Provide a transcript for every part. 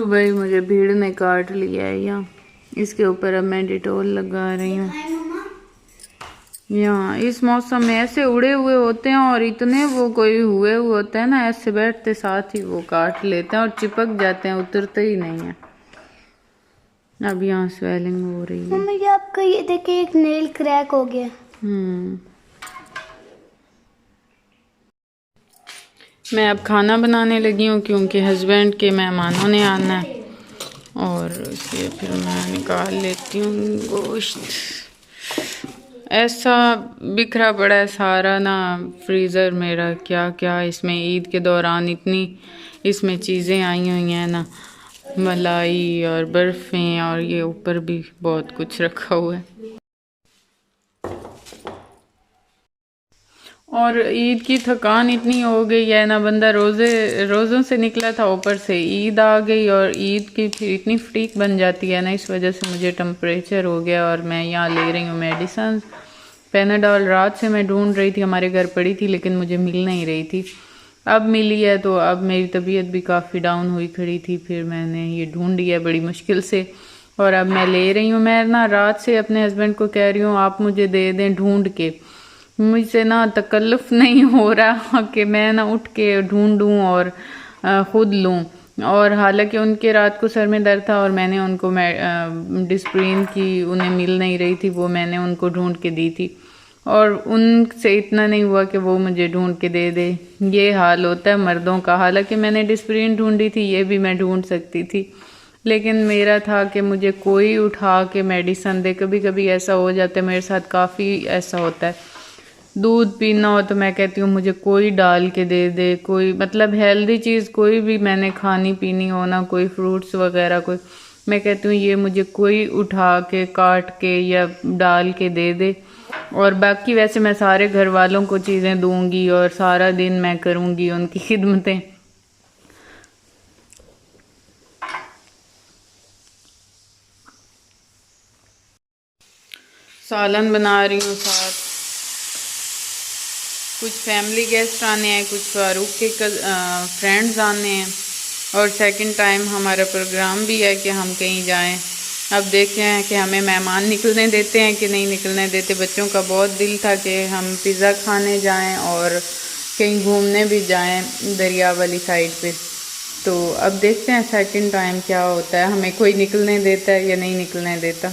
भाई मुझे भीड़ ने काट लिया है यहाँ। इसके ऊपर अब मैं डिटोल लगा रही हूँ। यहाँ इस मौसम में ऐसे उड़े हुए होते हैं और इतने वो कोई हुए होते हैं ना, ऐसे बैठते साथ ही वो काट लेते हैं और चिपक जाते हैं, उतरते ही नहीं है। अब यहाँ स्वेलिंग हो रही है। मम्मी आपका ये देखिए एक नेल क्रैक हो गया। मैं अब खाना बनाने लगी हूँ क्योंकि हस्बैंड के मेहमानों ने आना है और इसलिए फिर मैं निकाल लेती हूँ गोश्त। ऐसा बिखरा पड़ा है सारा ना फ्रीज़र मेरा, क्या क्या इसमें ईद के दौरान इतनी इसमें चीज़ें आई हुई हैं ना, मलाई और बर्फ़ें और ये ऊपर भी बहुत कुछ रखा हुआ है। और ईद की थकान इतनी हो गई है ना, बंदा रोज़ों से निकला था, ऊपर से ईद आ गई और ईद की फिर इतनी फटीक बन जाती है ना, इस वजह से मुझे टेम्परेचर हो गया। और मैं यहाँ ले रही हूँ मेडिसन, पैनाडोल। रात से मैं ढूंढ रही थी, हमारे घर पड़ी थी लेकिन मुझे मिल नहीं रही थी, अब मिली है तो अब मेरी तबीयत भी काफ़ी डाउन हुई खड़ी थी, फिर मैंने ये ढूंढी है बड़ी मुश्किल से और अब मैं ले रही हूँ। मैं ना रात से अपने हस्बैंड को कह रही हूँ आप मुझे दे दें ढूंढ के, मुझसे ना तकल्लुफ़ नहीं हो रहा कि मैं ना उठ के ढूंढूं और ख़ुद लूं। और हालांकि उनके रात को सर में दर्द था और मैंने उनको डिस्प्रिन की उन्हें मिल नहीं रही थी, वो मैंने उनको ढूंढ के दी थी और उनसे इतना नहीं हुआ कि वो मुझे ढूंढ के दे दे। ये हाल होता है मर्दों का। हालांकि मैंने डिस्प्रिन ढूंढी थी, ये भी मैं ढूंढ सकती थी, लेकिन मेरा था कि मुझे कोई उठा के मेडिसन दे। कभी कभी ऐसा हो जाता है मेरे साथ, काफ़ी ऐसा होता है। दूध पीना हो तो मैं कहती हूँ मुझे कोई डाल के दे दे, कोई मतलब हेल्दी चीज़ कोई भी मैंने खानी पीनी हो ना, कोई फ्रूट्स वगैरह कोई, मैं कहती हूँ ये मुझे कोई उठा के काट के या डाल के दे दे। और बाकी वैसे मैं सारे घर वालों को चीज़ें दूंगी और सारा दिन मैं करूँगी उनकी खिदमतें। सालन बना रही हूँ, साथ कुछ फैमिली गेस्ट आने हैं, कुछ फारूक के फ्रेंड्स आने हैं और सेकंड टाइम हमारा प्रोग्राम भी है कि हम कहीं जाएं। अब देखते हैं कि हमें मेहमान निकलने देते हैं कि नहीं निकलने देते। बच्चों का बहुत दिल था कि हम पिज़्ज़ा खाने जाएं और कहीं घूमने भी जाएं दरिया वाली साइड पे, तो अब देखते हैं सेकंड टाइम क्या होता है, हमें कोई निकलने देता है या नहीं निकलने देता।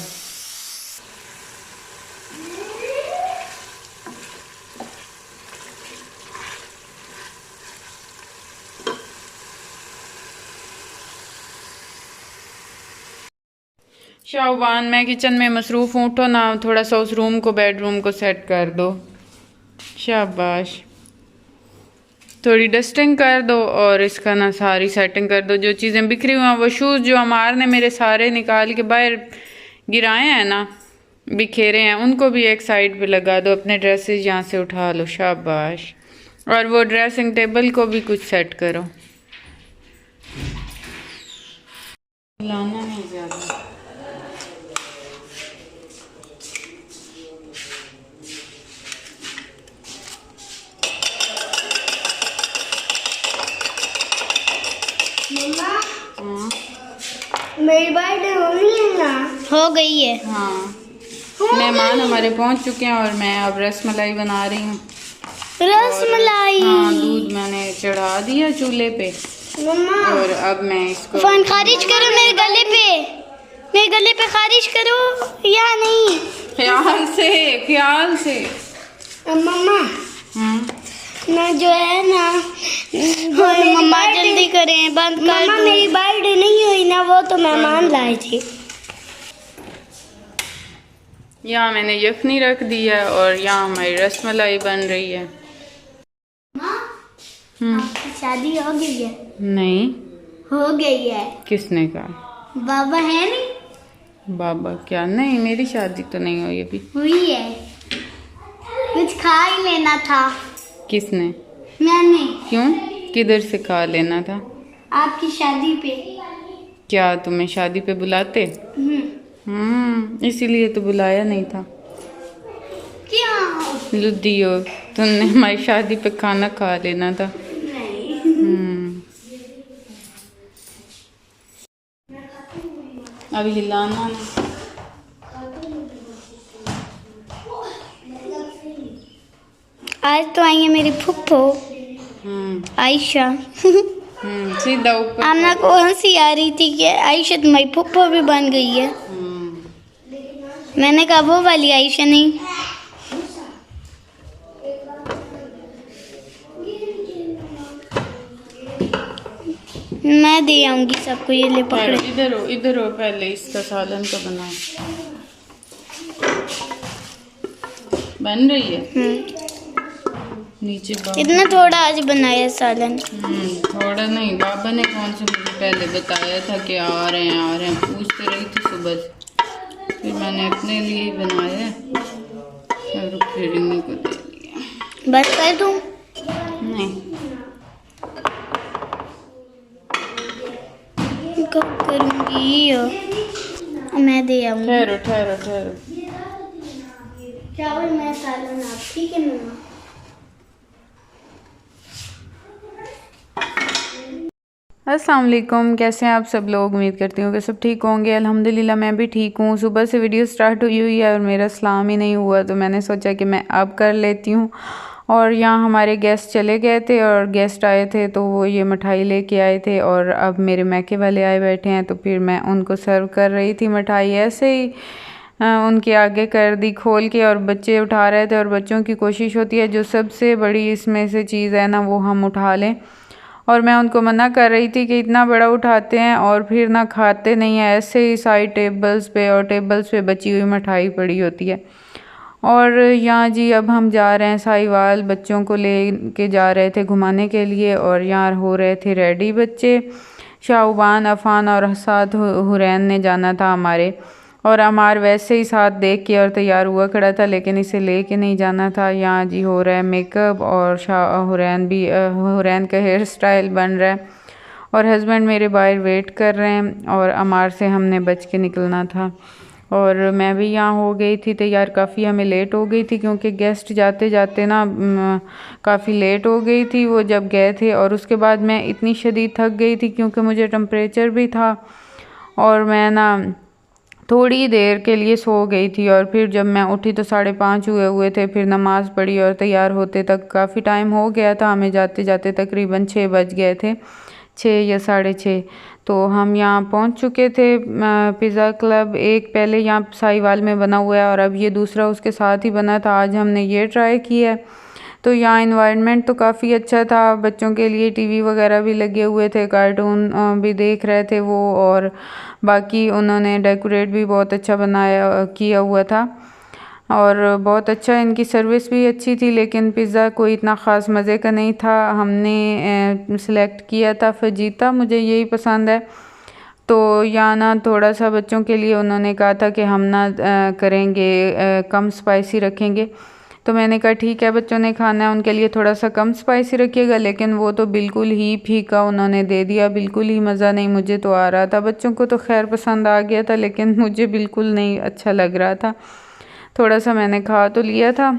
शाहबान मैं किचन में मसरूफ़ हूँ, उठो ना थोड़ा सा उस रूम को, बेडरूम को सेट कर दो। शाबाश, थोड़ी डस्टिंग कर दो और इसका ना सारी सेटिंग कर दो। जो चीज़ें बिखरी हुई हैं, वो शूज़ जो अमार ने मेरे सारे निकाल के बाहर गिराए हैं ना, बिखेरे हैं, उनको भी एक साइड पे लगा दो। अपने ड्रेसेस यहाँ से उठा लो। शाबाश, और वो ड्रेसिंग टेबल को भी कुछ सेट करो। लाना नहीं ज़्यादा। मेरी बर्थडे हो गई है ना? हो गई है। हाँ, मेहमान हमारे पहुंच चुके हैं और मैं अब रसमलाई बना रही हूँ। रसमलाई? हाँ, दूध मैंने चढ़ा दिया चूल्हे पे और अब मैं इसको खारिज करो मेरे गले पे खारिज करो या नहीं? ख्याल से मम्मा ना जो है ना, मम्मा जल्दी करें, बंद कर दो। मेरी बर्थडे नहीं हुई ना, वो तो मेहमान लाए थे। यहाँ मैंने यखनी रख दी है और यहाँ हमारी रसमलाई बन रही है। आपकी शादी हो गई है? नहीं, हो गई है। किसने कहा? बाबा है नहीं? बाबा क्या? नहीं, मेरी शादी तो नहीं हुई अभी। हुई है, कुछ खा ही लेना था। किसने? मैंने। क्यों, किधर से खा लेना था? आपकी शादी पे। क्या तुम्हें शादी पे बुलाते? इसीलिए तो बुलाया नहीं था। क्या लुद्दियो, तुमने हमारी शादी पे खाना खा लेना था। अभी हिलाना नहीं। आज तो आई है मेरी फुप्पो आयशा। सीधा ऊपर। आमना को हंसी आ रही थी कि आयशा तुम्हारी फुप्पो भी बन गई है। मैंने कहा वो वाली आयशा नहीं। मैं दे आऊंगी सबको, ये ले पकड़े। इधर हो पहले इसका सालन तो बना बन रही है। नीचे इतना थोड़ा आज बनाया सालन। थोड़ा नहीं, बाबा ने कौन से मुझे पहले बताया था कि आ रहे हैं पूछते रही थी सुबह से, फिर मैंने अपने लिए ही बनाया और फिर इन्हीं को दे दिया। बस कर दूं? नहीं, कब करूंगी? मैं दे आऊंगी। ठहरो। चावल मैं सालन आप, ठीक है मम्मा? अस्सलाम वालेकुम, कैसे हैं आप सब लोग? उम्मीद करती हूँ कि सब ठीक होंगे। अल्हम्दुलिल्लाह मैं भी ठीक हूँ। सुबह से वीडियो स्टार्ट हुई है और मेरा सलाम ही नहीं हुआ, तो मैंने सोचा कि मैं अब कर लेती हूँ। और यहाँ हमारे गेस्ट चले गए थे और गेस्ट आए थे तो वो ये मिठाई लेके आए थे और अब मेरे मैके वाले आए बैठे हैं, तो फिर मैं उनको सर्व कर रही थी मिठाई। ऐसे ही उनके आगे कर दी खोल के, और बच्चे उठा रहे थे और बच्चों की कोशिश होती है जो सबसे बड़ी इसमें से चीज़ है ना वो हम उठा लें, और मैं उनको मना कर रही थी कि इतना बड़ा उठाते हैं और फिर ना खाते नहीं है, ऐसे ही साइड टेबल्स पे बची हुई मिठाई पड़ी होती है। और यहाँ जी अब हम जा रहे हैं साहिवाल, बच्चों को ले के जा रहे थे घुमाने के लिए, और यहाँ हो रहे थे रेडी बच्चे। शाहबान, अफ़ान और साथ हुरैन ने जाना था हमारे, और अमार वैसे ही साथ देख के और तैयार हुआ खड़ा था, लेकिन इसे ले के नहीं जाना था। यहाँ जी हो रहा है मेकअप, और हुरैन का हेयर स्टाइल बन रहा है, और हस्बैंड मेरे बाहर वेट कर रहे हैं, और अमार से हमने बच के निकलना था। और मैं भी यहाँ हो गई थी तैयार, काफ़ी हमें लेट हो गई थी क्योंकि गेस्ट जाते जाते ना काफ़ी लेट हो गई थी वो जब गए थे। और उसके बाद मैं इतनी शदीद थक गई थी क्योंकि मुझे टेम्परेचर भी था, और मैं ना थोड़ी देर के लिए सो गई थी, और फिर जब मैं उठी तो 5:30 हुए थे। फिर नमाज़ पढ़ी और तैयार होते तक काफ़ी टाइम हो गया था, हमें जाते जाते तकरीबन 6 बज गए थे, 6 या 6:30। तो हम यहाँ पहुँच चुके थे। पिज़्ज़ा क्लब एक पहले यहाँ साहिवाल में बना हुआ है और अब ये दूसरा उसके साथ ही बना था। आज हमने ये ट्राई किया है। तो यहाँ इन्वायरमेंट तो काफ़ी अच्छा था, बच्चों के लिए टीवी वगैरह भी लगे हुए थे, कार्टून भी देख रहे थे वो, और बाकी उन्होंने डेकोरेट भी बहुत अच्छा किया हुआ था, और बहुत अच्छा इनकी सर्विस भी अच्छी थी। लेकिन पिज़्ज़ा कोई इतना ख़ास मज़े का नहीं था। हमने सेलेक्ट किया था फजीता, मुझे यही पसंद है। तो यहाँ ना थोड़ा सा बच्चों के लिए उन्होंने कहा था कि हम ना करेंगे कम स्पाइसी रखेंगे, तो मैंने कहा ठीक है, बच्चों ने खाना है उनके लिए थोड़ा सा कम स्पाइसी रखिएगा। लेकिन वो तो बिल्कुल ही फीका उन्होंने दे दिया, बिल्कुल ही मज़ा नहीं। मुझे तो आ रहा था, बच्चों को तो खैर पसंद आ गया था, लेकिन मुझे बिल्कुल नहीं अच्छा लग रहा था। थोड़ा सा मैंने खा तो लिया था,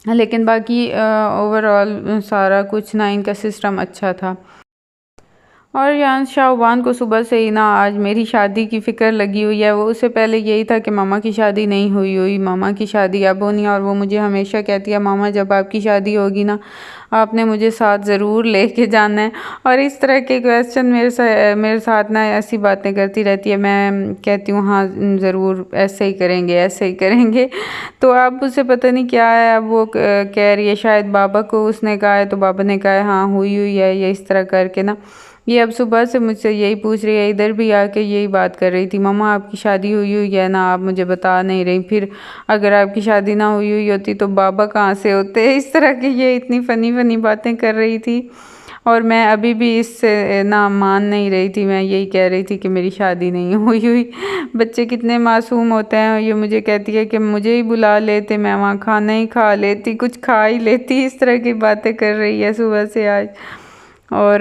लेकिन बाकी ओवरऑल सारा कुछ ना इनका सिस्टम अच्छा था। और यहाँ शाहबान को सुबह से ही ना आज मेरी शादी की फ़िक्र लगी हुई है। वो उससे पहले यही था कि मामा की शादी नहीं हुई, मामा की शादी अब होनी है। और वो मुझे हमेशा कहती है मामा जब आपकी शादी होगी ना आपने मुझे साथ ज़रूर लेके जाना है। और इस तरह के क्वेश्चन मेरे साथ ना ऐसी बातें करती रहती है। मैं कहती हूँ हाँ ज़रूर, ऐसे ही करेंगे। तो अब उसे पता नहीं क्या है, अब वो कह रही है शायद बाबा को उसने कहा है, तो बाबा ने कहा है हाँ हुई है ये, इस तरह करके ना ये अब सुबह से मुझसे यही पूछ रही है। इधर भी आके यही बात कर रही थी, मम्मा आपकी शादी हुई है ना, आप मुझे बता नहीं रही, फिर अगर आपकी शादी ना हुई होती तो बाबा कहाँ से होते। इस तरह की ये इतनी फ़नी बातें कर रही थी, और मैं अभी भी इससे ना मान नहीं रही थी। मैं यही कह रही थी कि मेरी शादी नहीं हुई। बच्चे कितने मासूम होते हैं। ये मुझे कहती है कि मुझे ही बुला लेते, मैं वहाँ खाना ही खा लेती, कुछ खा ही लेती। इस तरह की बातें कर रही है सुबह से आज। और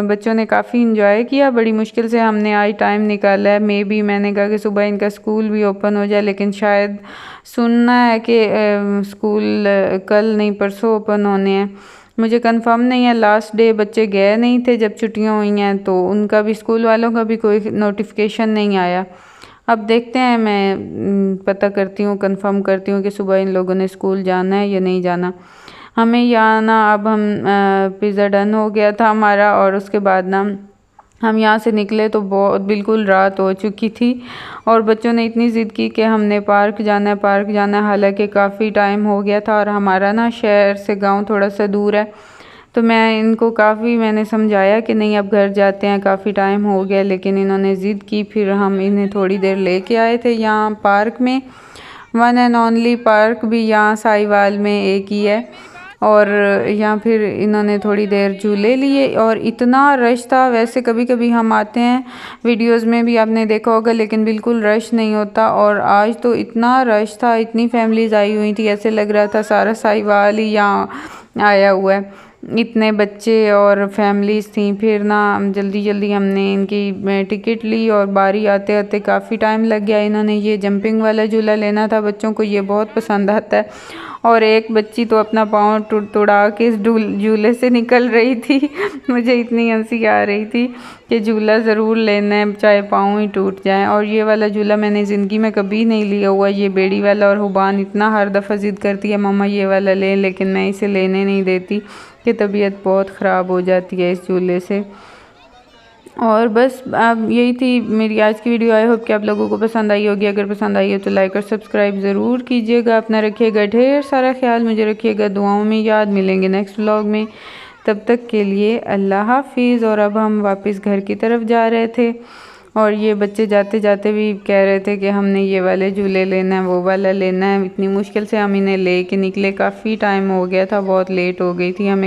बच्चों ने काफ़ी इंजॉय किया, बड़ी मुश्किल से हमने आज टाइम निकाला है। मैंने कहा कि सुबह इनका स्कूल भी ओपन हो जाए, लेकिन शायद सुनना है कि स्कूल कल नहीं परसों ओपन होने हैं, मुझे कंफर्म नहीं है। लास्ट डे बच्चे गए नहीं थे जब छुट्टियां हुई हैं, तो उनका भी स्कूल वालों का भी कोई नोटिफिकेशन नहीं आया। अब देखते हैं, मैं पता करती हूँ, कंफर्म करती हूँ कि सुबह इन लोगों ने स्कूल जाना है या नहीं जाना। हमें यहाँ ना अब हम पिज़्ज़ा डन हो गया था हमारा, और उसके बाद ना हम यहाँ से निकले तो बहुत बिल्कुल रात हो चुकी थी, और बच्चों ने इतनी ज़िद की कि हमने पार्क जाना है, पार्क जाना है। हालांकि काफ़ी टाइम हो गया था और हमारा ना शहर से गांव थोड़ा सा दूर है, तो मैंने समझाया कि नहीं अब घर जाते हैं, काफ़ी टाइम हो गया, लेकिन इन्होंने ज़िद की। फिर हम इन्हें थोड़ी देर लेके आए थे यहाँ पार्क में, वन एंड ओनली पार्क भी यहाँ साहिवाल में एक ही है, और यहाँ फिर इन्होंने थोड़ी देर झूले लिए और इतना रश था। वैसे कभी कभी हम आते हैं, वीडियोस में भी आपने देखा होगा, लेकिन बिल्कुल रश नहीं होता, और आज तो इतना रश था, इतनी फैमिलीज आई हुई थी, ऐसे लग रहा था सारा साहिवाल ही यहाँ आया हुआ है, इतने बच्चे और फैमिलीज थी। फिर ना जल्दी जल्दी हमने इनकी टिकट ली और बारी आते आते काफ़ी टाइम लग गया। इन्होंने ये जंपिंग वाला झूला लेना था, बच्चों को ये बहुत पसंद आता है, और एक बच्ची तो अपना पाँव तुड़ा के इस झूले से निकल रही थी। मुझे इतनी हंसी आ रही थी कि झूला ज़रूर लेना है, चाहे पाँव ही टूट जाए। और ये वाला झूला मैंने ज़िंदगी में कभी नहीं लिया हुआ, ये बेड़ी वाला, और हुबान इतना हर दफ़ा ज़िद करती है मम्मा ये वाला ले, लेकिन मैं इसे लेने नहीं देती कि तबीयत बहुत ख़राब हो जाती है इस झूले से। और बस अब यही थी मेरी आज की वीडियो। आई होप कि आप लोगों को पसंद आई होगी। अगर पसंद आई हो तो लाइक और सब्सक्राइब ज़रूर कीजिएगा। अपना रखिएगा ढेर सारा ख्याल, मुझे रखिएगा दुआओं में याद। मिलेंगे नेक्स्ट व्लॉग में, तब तक के लिए अल्लाह हाफिज़। और अब हम वापस घर की तरफ जा रहे थे, और ये बच्चे जाते जाते भी कह रहे थे कि हमने ये वाले झूले लेना है, वो वाला लेना है। इतनी मुश्किल से हम इन्हें ले के निकले, काफ़ी टाइम हो गया था, बहुत लेट हो गई थी हमें।